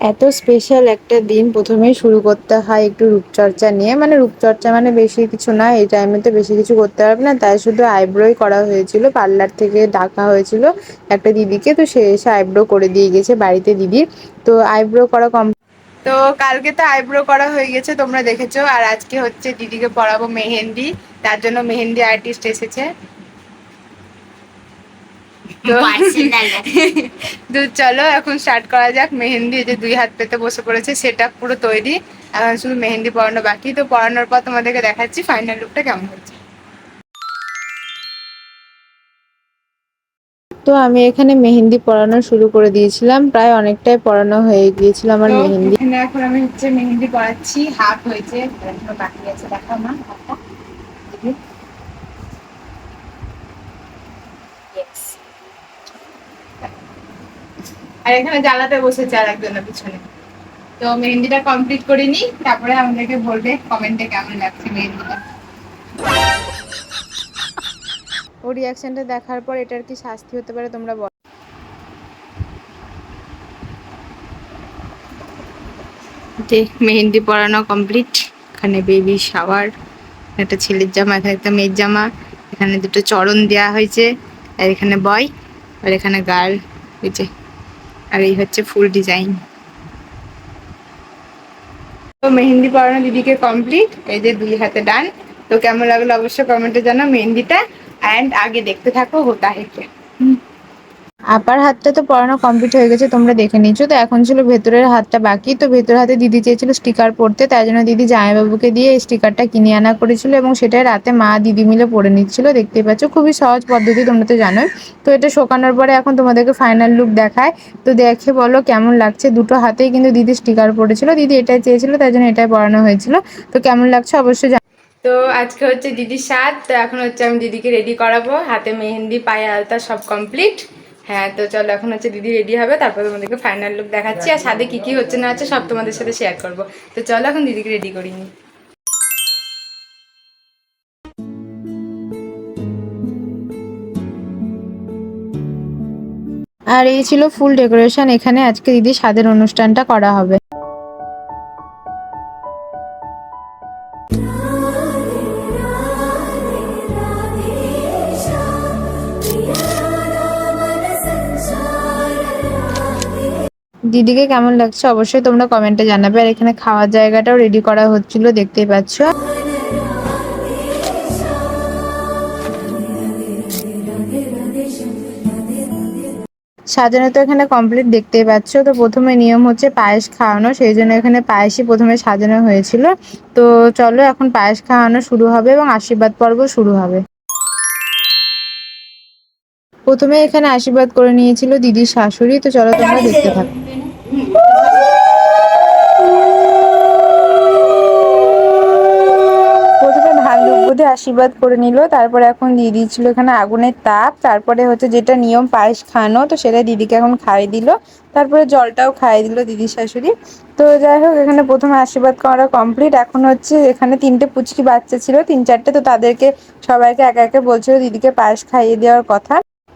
এত স্পেশাল একটা দিন প্রথমেই শুরু করতে হয় একটু রূপচর্চা নিয়ে। মানে রূপচর্চা মানে বেশি কিছু না, এই টাইমে তো বেশি কিছু করতে পারবে না, তাই শুধু আইব্রোই করা হয়েছিল। পার্লার থেকে ডাকা হয়েছিল একটা দিদিকে, তো সে এসে আইব্রো করে দিয়ে গেছে বাড়িতে দিদির। তো আইব্রো করা তো কালকে তো আইব্রো করা হয়ে গেছে, তোমরা দেখেছো। আর আজকে হচ্ছে দিদিকে পড়াবো মেহেন্দি, তার জন্য মেহেন্দি আর্টিস্ট এসেছে। তো তো চলো এখন স্টার্ট করা যাক মেহেন্দি। এই যে 2 হাত পেতে বসে পড়েছে, সেটা পুরো তৈরি, এখন শুধু মেহেন্দি পরানো বাকি। তো পরানোর পর তোমাদেরকে দেখাচ্ছি ফাইনাল লুকটা কেমন হচ্ছে। তো আমি এখানে মেহেন্দি পরানো শুরু করে দিয়েছিলাম, প্রায় অনেকটাই পরানো হয়ে গিয়েছিল আমার মেহেন্দি। এখানে এখন আমি হচ্ছে মেহেন্দি পরাচ্ছি, হাফ হয়েছে, এখনো বাকি আছে, দেখাও না হাতটা। আর এখানে জ্বালাতে বসেছে আর একজনের পিছনে। তো মেহেন্দিটা কমপ্লিট করে নিই, তারপরে আমাদেরকে বলবে কমেন্টে কেমন লাগছে মেহেন্দিটা। ও রিয়াকশনটা দেখার পর এটার কি শাস্তি হতে পারে তোমরা বলো। মেহেন্দি পরানো কমপ্লিট। এখানে বেবি শাওয়ার, একটা ছেলের জামা, এখানে একটা মেয়ের জামা, এখানে দুটো চরণ দেওয়া হয়েছে, আর এখানে বয়, আর এখানে গার্ল হয়েছে, আর এই হচ্ছে ফুল ডিজাইন। তো মেহেন্দি পরানো দিদিকে কমপ্লিট, এই যে 2 হাতে ডান। তো কেমন লাগলো অবশ্যই কমেন্টে জানাও মেহেন্দিটা, অ্যান্ড আগে দেখতে থাকো হোতা হেকে। আপার হাতটা তো পরানো কমপ্লিট হয়ে গেছে, তোমরা দেখে নিচ্ছ। তো এখন ছিল ভেতরের হাতটা বাকি। তো ভেতরের হাতে দিদি চেয়েছিল স্টিকার পড়তে, তাই জন্য দিদি জামাইবাবুকে দিয়ে এই স্টিকারটা কিনে আনা করেছিল, এবং সেটাই রাতে মা দিদি মিলে পরে নিচ্ছিল। দেখতেই পাচ্ছ খুবই সহজ পদ্ধতি, তোমরা তো জানোই। তো এটা শোকানোর পরে এখন তোমাদেরকে ফাইনাল লুক দেখায়। তো দেখে বলো কেমন লাগছে। দুটো হাতেই কিন্তু দিদি স্টিকার পড়েছিল, দিদি এটাই চেয়েছিল, তাই জন্য এটাই পরানো হয়েছিল। তো কেমন লাগছে অবশ্যই। তো আজকে হচ্ছে দিদির সাথ, তো এখন হচ্ছে আমি দিদিকে রেডি করাবো, হাতে মেহেন্দি, পায়ে আলতা সব কমপ্লিট। হ্যাঁ, তো চলো এখন হচ্ছে দিদি রেডি হবে, তারপর তোমাদেরকে ফাইনাল লুক দেখাচ্ছি, আর সাথে কি কি হচ্ছে না হচ্ছে সব তোমাদের সাথে শেয়ার করবো। তো চলো এখন দিদিকে রেডি করি নি। আর এই ছিল ফুল ডেকোরেশন, এখানে আজকে দিদির সাধের অনুষ্ঠানটা করা হবে। দিদিকে কেমন লাগছে অবশ্যই তোমরা কমেন্টে জানাবে। আর এখানে খাওয়ার জায়গাটাও রেডি করা হচ্ছিল, দেখতেই পাচ্ছ। সাজানো তো এখানে কমপ্লিট, দেখতেই পাচ্ছ। তো প্রথমে নিয়ম হচ্ছে পায়েস খাওয়ানো, সেই জন্য এখানে পায়েসই প্রথমে সাজানো হয়েছিল। তো চলো এখন পায়েস খাওয়ানো শুরু হবে এবং আশীর্বাদ পর্ব শুরু হবে। প্রথমে এখানে আশীর্বাদ করে নিয়েছিল দিদির শাশুড়ি, তো চলো তোমরা দেখতে থাকো। প্রথমে ধান দুব্বো আশীর্বাদ করে নিল, তারপরে এখন দিয়ে দিচ্ছিল এখানে আগুনের তাপ, তারপরে হচ্ছে যেটা নিয়ম পায়েস খাওয়ানো, তো সেটা দিদিকে এখন খাইয়ে দিল, তারপরে জলটাও খাইয়ে দিল দিদির শাশুড়ি। তো যাই হোক এখানে প্রথমে আশীর্বাদ করা কমপ্লিট। এখন হচ্ছে এখানে 3টে পুচকি বাচ্চা ছিল, 3-4টে, তো তাদেরকে সবাইকে একে একে বলছিল দিদিকে পায়েস খাইয়ে দেওয়ার কথা।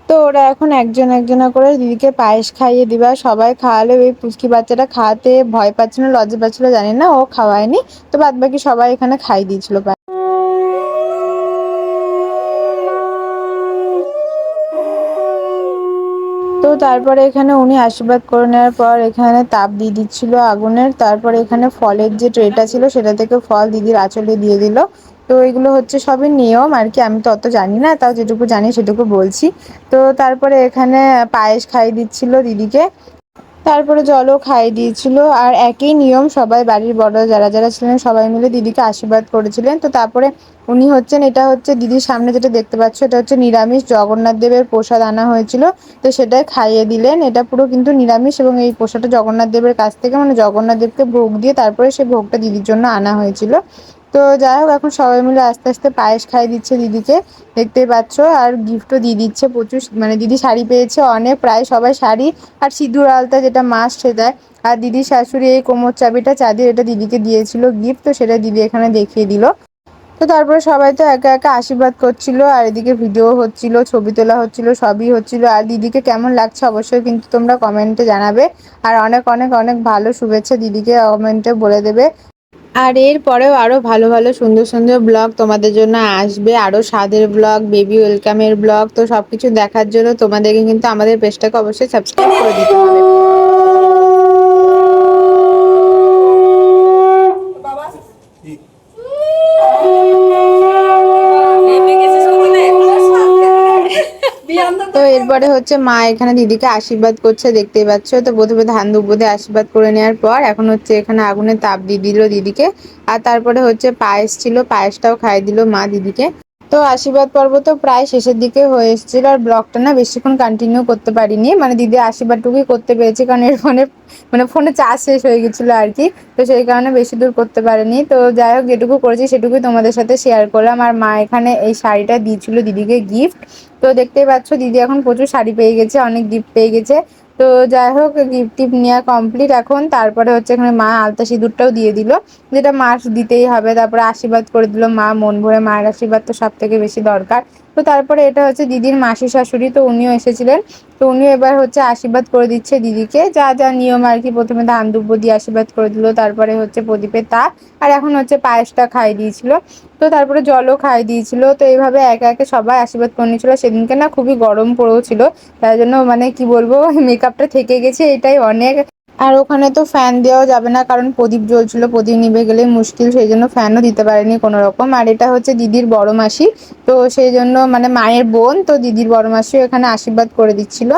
তো ওরা এখন একজন একজনা করে দিদিকে পায়েস খাইয়ে দিবা। সবাই খাওয়ালে ওই পুচকি বাচ্চাটা খাওয়াতে ভয় পাচ্ছিল, লজ্জা পাচ্ছিল, জানি না, ও খাওয়ায়নি। তো বাদ বাকি সবাই এখানে খাইয়ে দিয়েছিল। তো তারপরে এখানে উনি আশীর্বাদ করে নেওয়ার পর এখানে তাপ দিয়ে দিচ্ছিল আগুনের, তারপরে এখানে ফলের যে ট্রেটা ছিল সেটা থেকে ফল দিদির আঁচলে দিয়ে দিল। তো এগুলো হচ্ছে সবই নিয়ম আর কি, আমি তো অত জানি না, তাও যেটুকু জানি সেটুকু বলছি। তো তারপরে এখানে পায়েস খাইয়ে দিচ্ছিল দিদিকে, তারপরে জলও খাইয়ে দিয়েছিল। আর একই নিয়ম, সবাই বাড়ির বড় যারা যারা ছিলেন সবাই মিলে দিদিকে আশীর্বাদ করেছিলেন। তো তারপরে উনি হচ্ছেন, এটা হচ্ছে দিদির সামনে যেটা দেখতে পাচ্ছ, এটা হচ্ছে নিরামিষ জগন্নাথ দেবের প্রসাদ আনা হয়েছিল, তো সেটাই খাইয়ে দিলেন। এটা পুরো কিন্তু নিরামিষ, এবং এই প্রসাদটা জগন্নাথ দেবের কাছ থেকে, মানে জগন্নাথ দেবকে ভোগ দিয়ে তারপরে সেই ভোগটা দিদির জন্য আনা হয়েছিল। তো যাই হোক এখন সবাই মিলে আস্তে আস্তে পায়েস খাইয়ে দিচ্ছে দিদিকে, দেখতেই পাচ্ছ। আর গিফটও দিয়ে দিচ্ছে প্রচুর, মানে দিদি শাড়ি পেয়েছে অনেক, প্রায় সবাই শাড়ি আর সিঁদুর আলতা যেটা মাস্ট সেটা। আর দিদির শাশুড়ি এই কোমর চাবিটা চাঁদির, এটা দিদিকে দিয়েছিল গিফট, তো সেটা দিদি এখানে দেখিয়ে দিল। তো তারপরে সবাই তো একা একা আশীর্বাদ করছিল আর এদিকে ভিডিও হচ্ছিল, ছবি তোলা হচ্ছিল, সবই হচ্ছিল। আর দিদিকে কেমন লাগছে অবশ্যই কিন্তু তোমরা কমেন্টে জানাবে। আর অনেক অনেক অনেক ভালো শুভেচ্ছা দিদিকে কমেন্টে বলে দেবে। আর এর পরেও আরো ভালো ভালো সুন্দর সুন্দর ব্লগ তোমাদের জন্য আসবে, আরো স্বাদের ব্লগ, বেবি ওয়েলকামের ব্লগ। তো সবকিছু দেখার জন্য তোমাদেরকে কিন্তু আমাদের পেজটাকে অবশ্যই সাবস্ক্রাইব করে দিতে হবে। তো এরপরে হচ্ছে মা এখানে দিদিকে আশীর্বাদ করছে, দেখতেই পাচ্ছ। তো প্রথমে ধান দুব্বো দিয়ে আশীর্বাদ করে নেওয়ার পর এখন হচ্ছে এখানে আগুনে তাপ দিয়ে দিল দিদিকে। আর তারপরে হচ্ছে পায়েস ছিল, পায়েসটাও খাইয়ে দিল মা দিদিকে। তো আশীর্বাদ পর্ব তো প্রায় শেষের দিকে হয়ে এসেছিল। আর ব্লগটা না বেশিক্ষণ কন্টিনিউ করতে পারিনি, মানে দিদি আশীর্বাদটুকুই করতে পেরেছি, কারণ এর ফোনে চার্জ শেষ হয়ে গেছিলো আর কি। তো সেই কারণে বেশি দূর করতে পারিনি। তো যাই হোক, যেটুকু করেছি সেটুকুই তোমাদের সাথে শেয়ার করলাম। আর মা এখানে এই শাড়িটা দিয়েছিল দিদিকে গিফট। তো দেখতেই পাচ্ছ দিদি এখন প্রচুর শাড়ি পেয়ে গেছে, অনেক গিফট পেয়ে গেছে। তো যাই হোক, গিফট টিফট নেওয়া কমপ্লিট এখন। তারপরে হচ্ছে এখানে মা আলতা সিঁদুরটাও দিয়ে দিল, যেটা মাস্ট দিতেই হবে। তারপরে আশীর্বাদ করে দিল মা মন ভরে, মায়ের আশীর্বাদ তো সব থেকে বেশি দরকার। তো তারপরে এটা হচ্ছে দিদির মাসি শাশুড়ি, তো উনিও এসেছিলেন। তো উনিও এবার হচ্ছে আশীর্বাদ করে দিচ্ছে দিদিকে, যা যা নিয়ম আর কি। প্রথমে ধান দুব্ব দিয়ে আশীর্বাদ করে দিল, তারপরে হচ্ছে প্রদীপের তাপ, আর এখন হচ্ছে পায়েসটা খাইয়ে দিয়েছিল। তো তারপরে জলও খাইয়ে দিয়েছিল। তো এইভাবে একে একে সবাই আশীর্বাদ করে নিয়েছিল। সেদিনকে না খুবই গরম পড়েছিল, তাই জন্য মানে কি বলবো, মেকআপটা থেকে গেছে, এটাই অনেক। আর ওখানে তো ফ্যান দেওয়াও যাবে না, কারণ প্রদীপ জ্বলছিল, প্রদীপ নিভে গেলে মুশকিল, সেই জন্য ফ্যানও দিতে পারেনি কোনো রকম। আর এটা হচ্ছে দিদির বড় মাসি, তো সেই জন্য মানে মায়ের বোন, তো দিদির বড় মাসিও এখানে আশীর্বাদ করে দিচ্ছিল।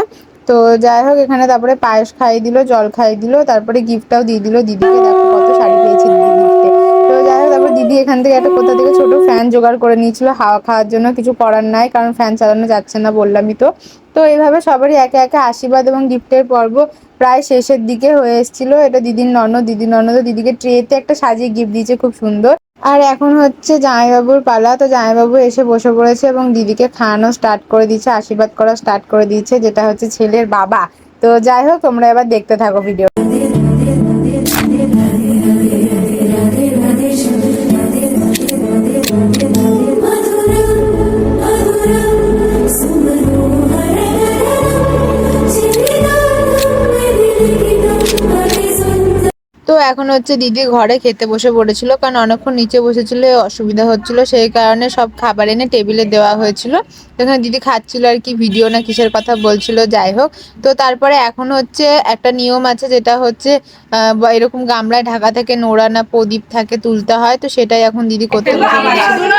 তো যাই হোক, এখানে তারপরে পায়েস খাইয়ে দিল, জল খাইয়ে দিল, তারপরে গিফটটাও দিয়ে দিল দিদিকে। দেখো কত শাড়ি পেয়েছে দিদি গিফটে। তো যাই হোক, তারপর দিদি এখান থেকে একটা কোথা থেকে ছোট ফ্যান জোগাড় করে নিয়েছিল হাওয়া খাওয়ার জন্য। কিছু করার নাই, কারণ ফ্যান চালানো যাচ্ছে না, বললামই তো। তো এইভাবে সবারই একে একে আশীর্বাদ এবং গিফটের পর্ব প্রায় শেষের দিকে হয়ে এসেছিল। এটা দিদির ননদ দিদিকে ট্রেতে একটা সাজিয়ে গিফট দিয়েছে, খুব সুন্দর। আর এখন হচ্ছে জামাইবাবুর পালা। তো জামাইবাবু এসে বসে পড়েছে এবং দিদিকে খাওয়ানো স্টার্ট করে দিয়েছে, আশীর্বাদ করা স্টার্ট করে দিয়েছে, যেটা হচ্ছে ছেলের বাবা। তো যাই হোক, তোমরা এবার দেখতে থাকো ভিডিও। তো এখন হচ্ছে দিদি ঘরে খেতে বসে পড়েছিল, কারণ অনেকক্ষণ নিচে বসেছিল, অসুবিধা হচ্ছিল, সেই কারণে সব খাবার এনে টেবিলে দেওয়া হয়েছিল। এখানে দিদি খাচ্ছিল আর কি, ভিডিও না কিসের কথা বলছিল, যাই হোক। তো তারপরে এখন হচ্ছে একটা নিয়ম আছে, যেটা হচ্ছে এরকম গামলায় ঢাকা থেকে নোড়া না প্রদীপ থাকে তুলতে হয়, তো সেটাই এখন দিদি করতে বসে পড়েছিল।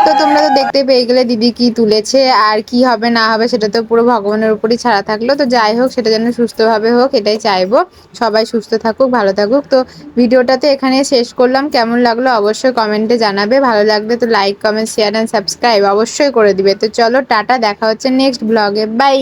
তো তোমরা তো দেখতে পেয়ে গেলে দিদি কি তুলেছে, আর কি হবে না হবে সেটা তো পুরো ভগবানের উপরই ছাড়া থাকলো। তো যাই হোক, সেটা যেন সুস্থভাবে হোক, এটাই চাইবো। সবাই সুস্থ থাকুক, ভালো থাকুক। তো ভিডিওটাতে এখানে শেষ করলাম। কেমন লাগলো অবশ্যই কমেন্টে জানাবে। ভালো লাগলে তো like, comment, share and subscribe অবশ্যই করে দিবে। তো চলো টাটা, দেখা হচ্ছে নেক্সট ব্লগে, বাই।